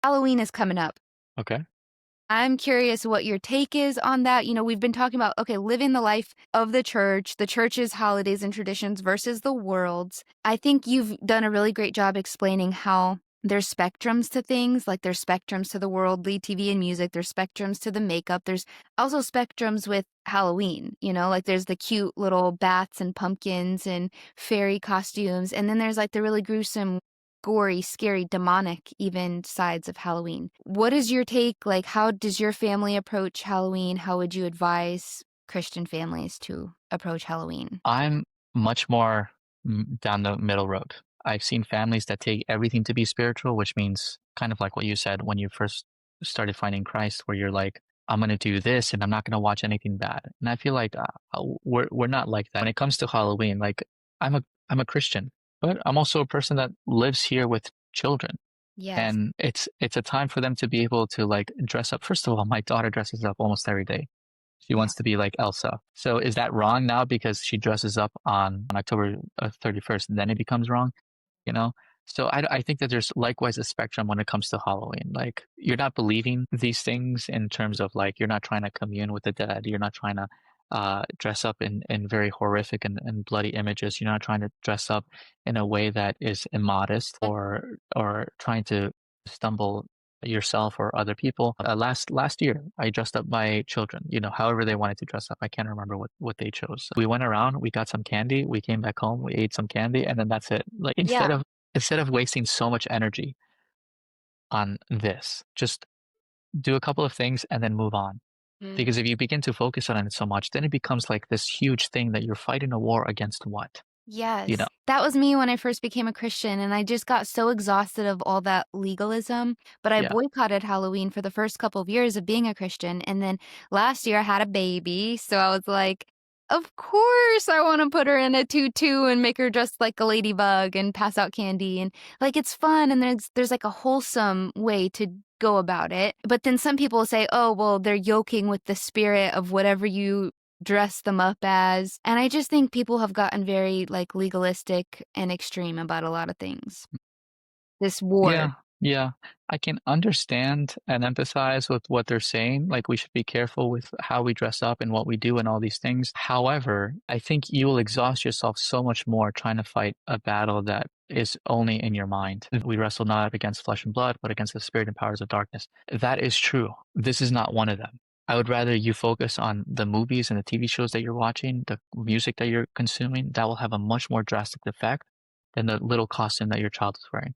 Halloween is coming up. Okay. I'm curious what your take is on that. We've been talking about, okay, living the life of the church's holidays and traditions versus the world's. I think you've done a really great job explaining how there's spectrums to things, like there's spectrums to the worldly TV and music, there's spectrums to the makeup. There's also spectrums with Halloween, like there's the cute little bats and pumpkins and fairy costumes. And then there's like the really gruesome, gory, scary, demonic even sides of Halloween. What is your take? Like, how does your family approach Halloween? How would you advise Christian families to approach Halloween? I'm much more down the middle road. I've seen families that take everything to be spiritual, which means kind of like what you said when you first started finding Christ, where you're like, I'm going to do this and I'm not going to watch anything bad. And I feel like we're not like that. When it comes to Halloween, like I'm a Christian, but I'm also a person that lives here with children. Yes. And it's a time for them to be able to like dress up. First of all, my daughter dresses up almost every day. She Yeah. wants to be like Elsa. So is that wrong now because she dresses up on October 31st, and then it becomes wrong, you know? So I think that there's likewise a spectrum when it comes to Halloween. Like you're not believing these things in terms of like you're not trying to commune with the dead. You're not trying to dress up in very horrific and bloody images. You're not trying to dress up in a way that is immodest or trying to stumble yourself or other people. Last year, I dressed up my children, however they wanted to dress up. I can't remember what they chose. We went around, we got some candy, we came back home, we ate some candy, and then that's it. Like instead Yeah. of instead of wasting so much energy on this, just do a couple of things and then move on. Mm. Because if you begin to focus on it so much, then it becomes like this huge thing that you're fighting a war against what? You know? Yes. That was me when I first became a Christian, and I just got so exhausted of all that legalism. But I Yeah. boycotted Halloween for the first couple of years of being a Christian. And then last year I had a baby. So I was like, of course I want to put her in a tutu and make her dress like a ladybug and pass out candy. And like it's fun and there's like a wholesome way to go about it. But then some people say, oh, well, they're yoking with the spirit of whatever you dress them up as. And I just think people have gotten very like legalistic and extreme about a lot of things. This war. Yeah, yeah. I can understand and empathize with what they're saying. Like, we should be careful with how we dress up and what we do and all these things. However, I think you will exhaust yourself so much more trying to fight a battle that is only in your mind. We wrestle not against flesh and blood, but against the spirit and powers of darkness. That is true. This is not one of them. I would rather you focus on the movies and the TV shows that you're watching, the music that you're consuming. That will have a much more drastic effect than the little costume that your child is wearing.